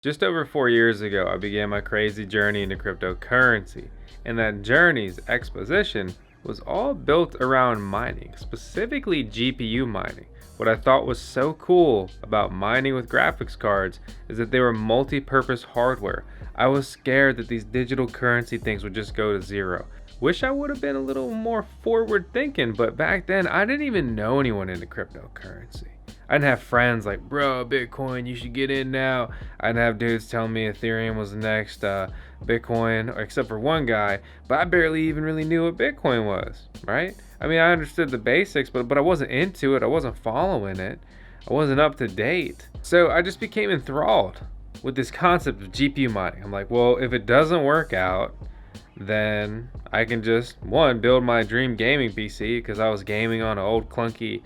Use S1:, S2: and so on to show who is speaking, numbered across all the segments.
S1: Just over 4 years ago, I began my crazy journey into cryptocurrency, and that journey's exposition was all built around mining, specifically GPU mining. What I thought was so cool about mining with graphics cards is that they were multi-purpose hardware. I was scared that these digital currency things would just go to zero. Wish I would have been a little more forward thinking, but back then I didn't even know anyone into cryptocurrency. I didn't have friends like, bro, Bitcoin, you should get in now. I didn't have dudes telling me Ethereum was the next Bitcoin, except for one guy, but I barely even really knew what Bitcoin was, right? I mean, I understood the basics, but I wasn't into it. I wasn't following it. I wasn't up to date. So I just became enthralled with this concept of GPU mining. I'm like, well, if it doesn't work out, then I can just, one, build my dream gaming PC, because I was gaming on an old clunky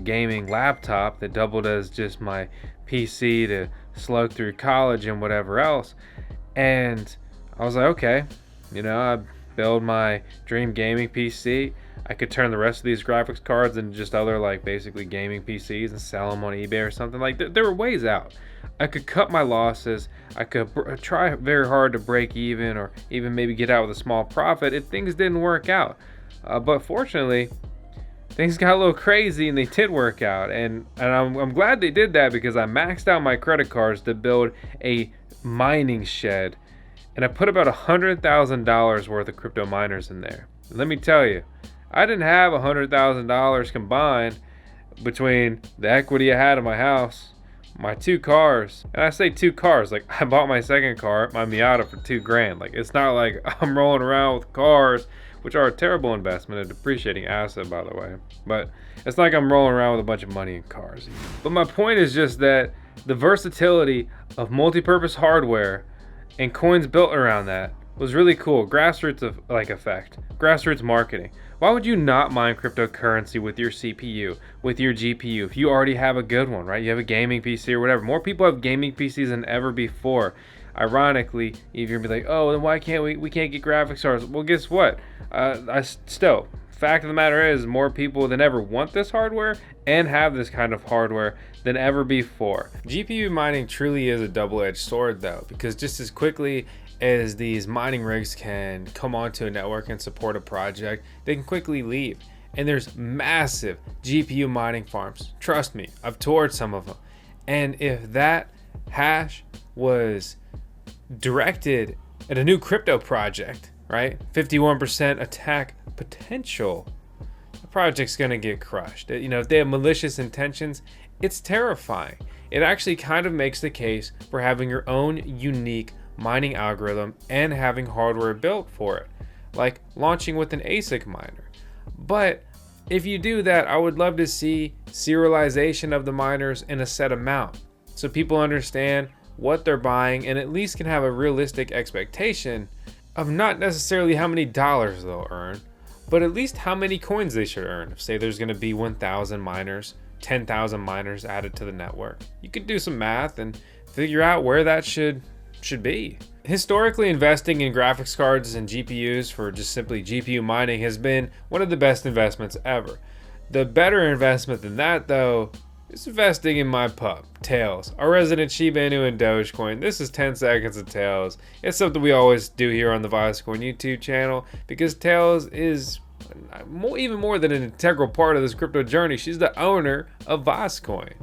S1: gaming laptop that doubled as just my PC to slug through college and whatever else. And I was like, okay, I build my dream gaming PC. I could turn the rest of these graphics cards into just other, like, basically gaming PCs and sell them on eBay or something. Like, there were ways out. I could cut my losses. I could try very hard to break even, or even maybe get out with a small profit if things didn't work out. But fortunately, things got a little crazy and they did work out. And I'm glad they did that, because I maxed out my credit cards to build a mining shed. And I put about $100,000 worth of crypto miners in there. And let me tell you, I didn't have $100,000 combined between the equity I had in my house, my two cars. And I say two cars, like, I bought my second car, my Miata, for $2,000. Like, it's not like I'm rolling around with cars, which are a terrible investment, a depreciating asset, by the way. But it's not like I'm rolling around with a bunch of money in cars. But my point is just that the versatility of multi-purpose hardware and coins built around that was really cool. Grassroots effect, grassroots marketing. Why would you not mine cryptocurrency with your CPU, with your GPU, if you already have a good one, right? You have a gaming PC or whatever. More people have gaming PCs than ever before. Ironically, if you're gonna be like, oh, then why can't we can't get graphics cards? Well, guess what? Fact of the matter is, more people than ever want this hardware and have this kind of hardware than ever before. GPU mining truly is a double-edged sword, though, because just as quickly as these mining rigs can come onto a network and support a project, they can quickly leave. And there's massive GPU mining farms. Trust me, I've toured some of them. And if that hash was directed at a new crypto project, right? 51% attack potential, the project's gonna get crushed. If they have malicious intentions, it's terrifying. It actually kind of makes the case for having your own unique mining algorithm and having hardware built for it, like launching with an ASIC miner. But if you do that, I would love to see serialization of the miners in a set amount, so people understand what they're buying and at least can have a realistic expectation of not necessarily how many dollars they'll earn, but at least how many coins they should earn. If, say, there's going to be 1,000 miners, 10,000 miners added to the network, you could do some math and figure out where that should be. Historically, investing in graphics cards and GPUs for just simply GPU mining has been one of the best investments ever. The better investment than that, though, is investing in my pup, Tails, our resident Shiba Inu and Dogecoin. This is 10 seconds of Tails. It's something we always do here on the VaasCoin YouTube channel, because Tails is even more than an integral part of this crypto journey. She's the owner of VaasCoin.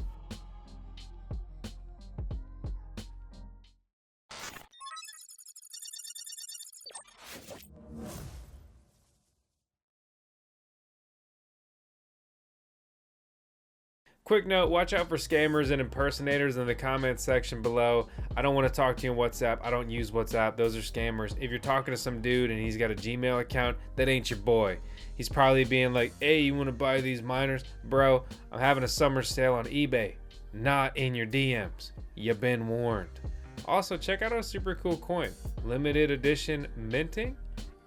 S1: Quick note, watch out for scammers and impersonators in the comments section below. I don't want to talk to you on WhatsApp. I don't use WhatsApp. Those are scammers. If you're talking to some dude and he's got a Gmail account, that ain't your boy. He's probably being like, hey, you want to buy these miners? Bro, I'm having a summer sale on eBay. Not in your DMs. You've been warned. Also, check out our super cool coin. Limited edition minting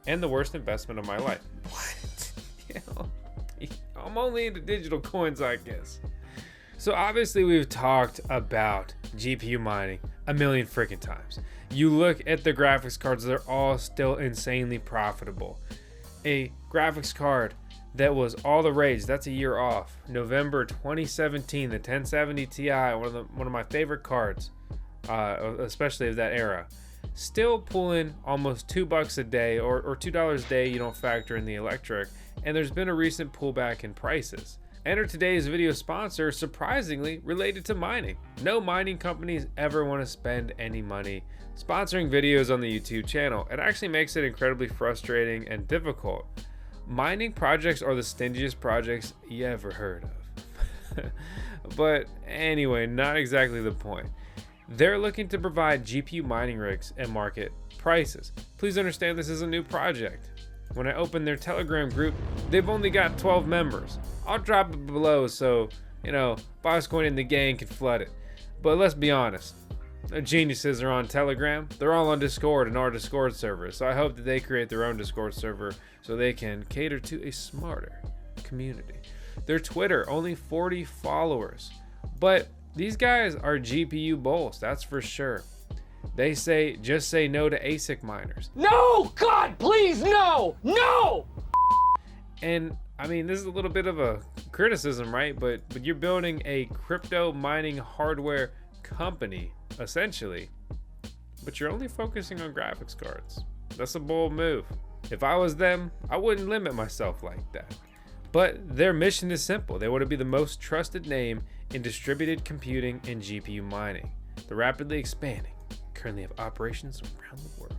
S1: and the worst investment of my life. What? I'm only into digital coins, I guess. So obviously we've talked about GPU mining a million freaking times. You look at the graphics cards, they're all still insanely profitable. A graphics card that was all the rage, that's a year off, November 2017, the 1070 Ti, one of my favorite cards, especially of that era, still pulling almost $2 a day or $2 a day. You don't factor in the electric, and there's been a recent pullback in prices. Enter today's video sponsor, surprisingly related to mining. No mining companies ever want to spend any money sponsoring videos on the YouTube channel. It actually makes it incredibly frustrating and difficult. Mining projects are the stingiest projects you ever heard of. But anyway, not exactly the point. They're looking to provide GPU mining rigs and market prices. Please understand this is a new project. When I open their Telegram group, they've only got 12 members. I'll drop it below so, Bosscoin and the gang can flood it. But let's be honest, the geniuses are on Telegram. They're all on Discord and our Discord server. So I hope that they create their own Discord server so they can cater to a smarter community. Their Twitter, only 40 followers. But these guys are GPU bulls, that's for sure. They say, just say no to ASIC miners.
S2: No! God, please, no! No!
S1: And I mean, this is a little bit of a criticism, right? But you're building a crypto mining hardware company, essentially. But you're only focusing on graphics cards. That's a bold move. If I was them, I wouldn't limit myself like that. But their mission is simple. They want to be the most trusted name in distributed computing and GPU mining. They're rapidly expanding, currently have operations around the world.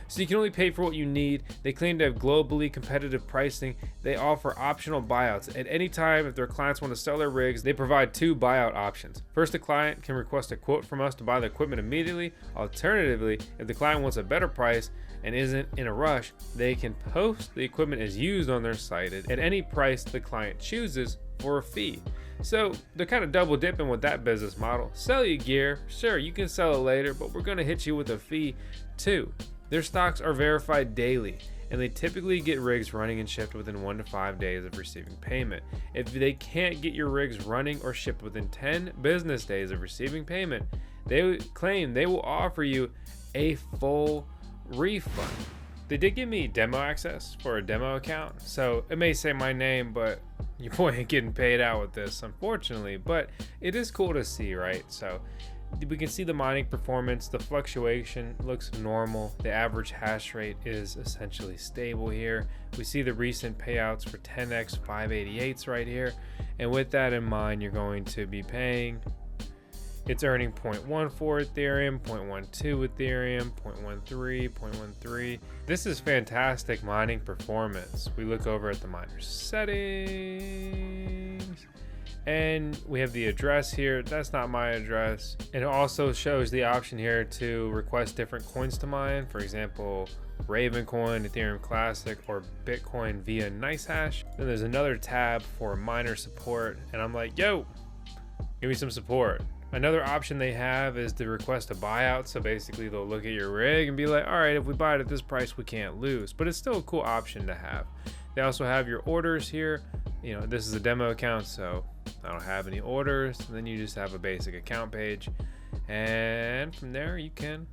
S1: So you can only pay for what you need. They claim to have globally competitive pricing. They offer optional buyouts. At any time, if their clients want to sell their rigs, they provide 2 buyout options. First, the client can request a quote from us to buy the equipment immediately. Alternatively, if the client wants a better price and isn't in a rush, they can post the equipment as used on their site at any price the client chooses for a fee. So they're kind of double dipping with that business model. Sell you gear, sure, you can sell it later, but we're gonna hit you with a fee too. Their stocks are verified daily, and they typically get rigs running and shipped within 1 to 5 days of receiving payment. If they can't get your rigs running or shipped within 10 business days of receiving payment, they claim they will offer you a full refund. They did give me demo access for a demo account, so it may say my name, but your boy ain't getting paid out with this, unfortunately. But it is cool to see, right? So we can see the mining performance. The fluctuation looks normal. The average hash rate is essentially stable here. We see the recent payouts for 10x 588s right here, and with that in mind, you're going to be paying. It's earning 0.14 Ethereum, 0.12 Ethereum, 0.13, 0.13. This is fantastic mining performance. We look over at the miner settings, and we have the address here. That's not my address. And it also shows the option here to request different coins to mine. For example, Ravencoin, Ethereum Classic, or Bitcoin via NiceHash. Then there's another tab for miner support, and I'm like, yo, give me some support. Another option they have is to request a buyout. So basically they'll look at your rig and be like, all right, if we buy it at this price, we can't lose. But it's still a cool option to have. They also have your orders here. This is a demo account, so I don't have any orders. And then you just have a basic account page. And from there you can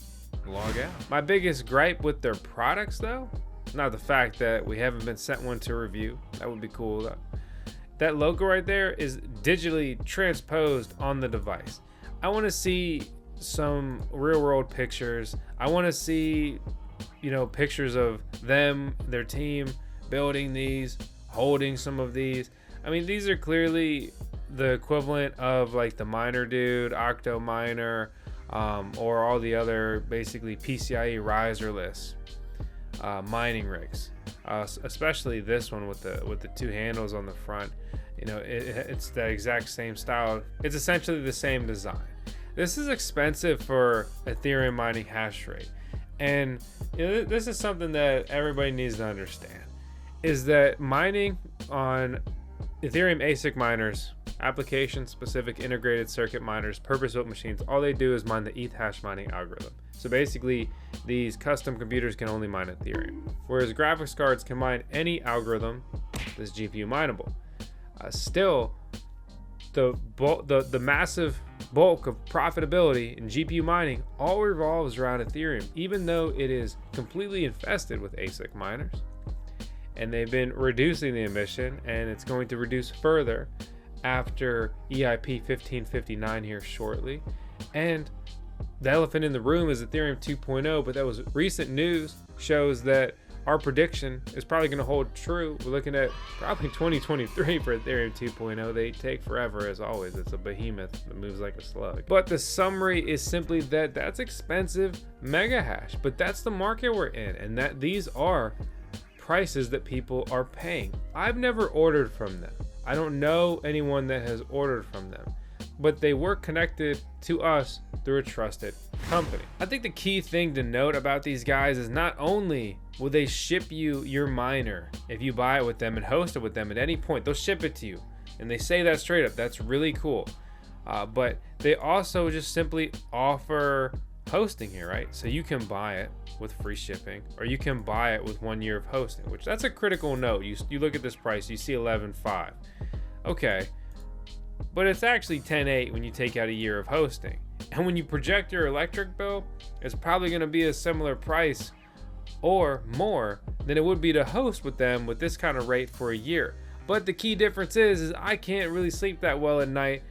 S1: log out. My biggest gripe with their products though, not the fact that we haven't been sent one to review. That would be cool though. That logo right there is digitally transposed on the device. I want to see some real world pictures. I want to see, pictures of them, their team building these, holding some of these. I mean, these are clearly the equivalent of like the Miner Dude, Octo Miner, or all the other basically PCIe riserless mining rigs. Especially this one with the 2 handles on the front. It's the exact same style. It's essentially the same design. This is expensive for Ethereum mining hash rate, and this is something that everybody needs to understand, is that mining on Ethereum ASIC miners, application specific integrated circuit miners, purpose-built machines, all they do is mine the ETH hash mining algorithm. So basically these custom computers can only mine Ethereum, whereas graphics cards can mine any algorithm that's GPU mineable. Still, the massive bulk of profitability in GPU mining all revolves around Ethereum, even though it is completely infested with ASIC miners. And they've been reducing the emission, and it's going to reduce further after EIP 1559 here shortly. And The elephant in the room is Ethereum 2.0, but that was recent news shows that our prediction is probably going to hold true. We're looking at probably 2023 for Ethereum 2.0. They take forever as always. It's a behemoth that moves like a slug. But the summary is simply that that's expensive mega hash, but that's the market we're in, and that these are prices that people are paying. I've never ordered from them. I don't know anyone that has ordered from them, but they were connected to us through a trusted company. I think the key thing to note about these guys is not only will they ship you your miner if you buy it with them and host it with them at any point, they'll ship it to you. And they say that straight up. That's really cool. But they also just simply offer hosting here, right? So you can buy it with free shipping, or you can buy it with 1 year of hosting, which that's a critical note. You look at this price, you see 11.5. Okay. But it's actually 10.8 when you take out a year of hosting. And when you project your electric bill, it's probably going to be a similar price or more than it would be to host with them with this kind of rate for a year. But the key difference is I can't really sleep that well at night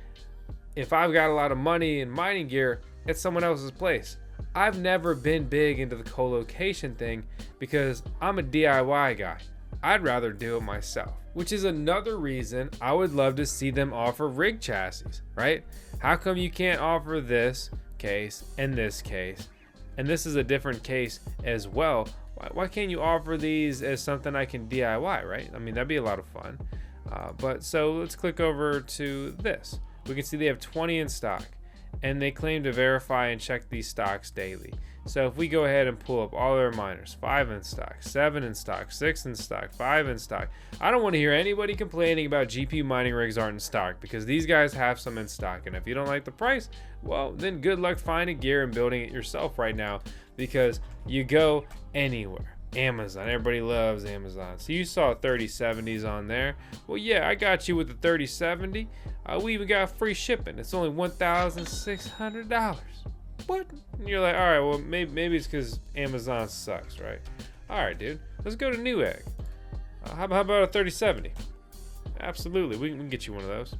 S1: if I've got a lot of money and mining gear at someone else's place. I've never been big into the co-location thing because I'm a DIY guy. I'd rather do it myself, which is another reason I would love to see them offer rig chassis, right? How come you can't offer this case and this case? And this is a different case as well. Why can't you offer these as something I can DIY, right? I mean, that'd be a lot of fun. But so let's click over to this. We can see they have 20 in stock, and they claim to verify and check these stocks daily. So if we go ahead and pull up all their miners, 5 in stock, 7 in stock, 6 in stock, 5 in stock. I don't want to hear anybody complaining about GPU mining rigs aren't in stock, because these guys have some in stock. And if you don't like the price, well, then good luck finding gear and building it yourself right now, because you go anywhere. Amazon, everybody loves Amazon. So you saw 3070s on there. Well, yeah, I got you with the 3070. We even got free shipping. It's only $1,600. What? And you're like, all right, well, maybe it's because Amazon sucks, right? All right, dude, let's go to Newegg. How about a 3070? Absolutely, we can get you one of those.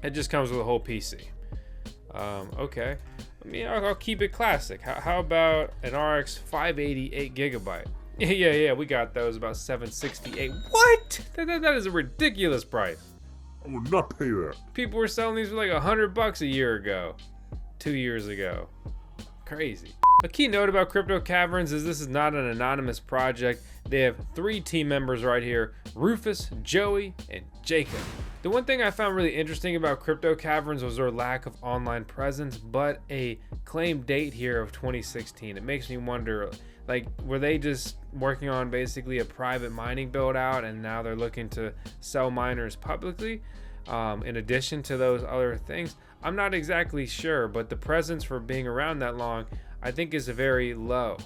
S1: It just comes with a whole PC. Okay. I mean, I'll keep it classic. How about an RX 588 gigabyte? Yeah, we got those, about $768. What? That is a ridiculous price.
S3: I will not pay that.
S1: People were selling these for like $100 a year ago, 2 years ago. Crazy. A key note about Crypto Caverns is this is not an anonymous project. They have 3 team members right here: Rufus, Joey, and Jacob. The one thing I found really interesting about Crypto Caverns was their lack of online presence, but a claim date here of 2016. It makes me wonder, like, were they just working on basically a private mining build out, and now they're looking to sell miners publicly in addition to those other things? I'm not exactly sure, but the presence for being around that long, I think, is very low.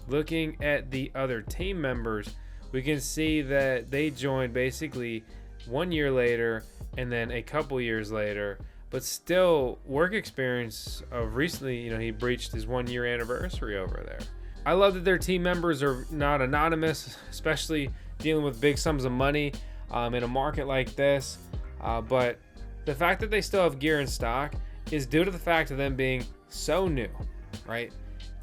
S1: Looking at the other team members, we can see that they joined basically 1 year later and then a couple years later, but still work experience of recently, he breached his 1 year anniversary over there. I love that their team members are not anonymous, especially dealing with big sums of money in a market like this. But the fact that they still have gear in stock is due to the fact of them being so new, right?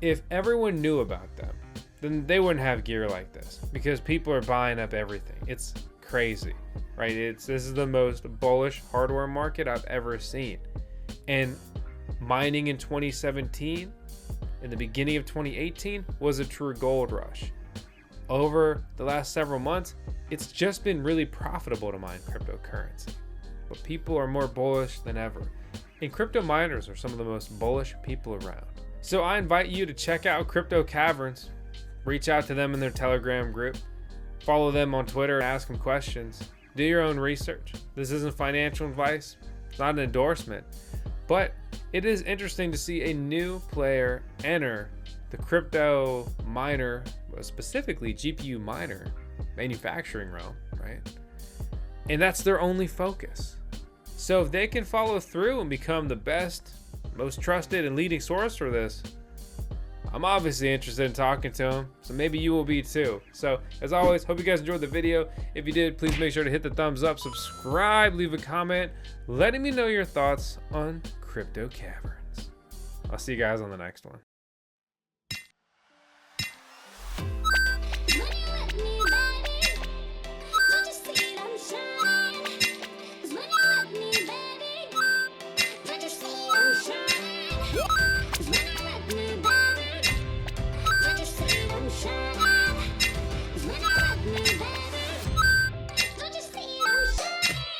S1: If everyone knew about them, then they wouldn't have gear like this, because people are buying up everything. It's crazy, right? This is the most bullish hardware market I've ever seen. And mining in 2017, in the beginning of 2018, was a true gold rush. Over the last several months, it's just been really profitable to mine cryptocurrency. But people are more bullish than ever. And crypto miners are some of the most bullish people around. So I invite you to check out Crypto Caverns. Reach out to them in their Telegram group. Follow them on Twitter and ask them questions. Do your own research. This isn't financial advice. It's not an endorsement. But it is interesting to see a new player enter the crypto miner, specifically GPU miner manufacturing realm, right? And that's their only focus. So if they can follow through and become the best, most trusted and leading source for this, I'm obviously interested in talking to them, so maybe you will be too. So as always, hope you guys enjoyed the video. If you did, please make sure to hit the thumbs up, subscribe, leave a comment, letting me know your thoughts on Crypto Caverns. I'll see you guys on the next one.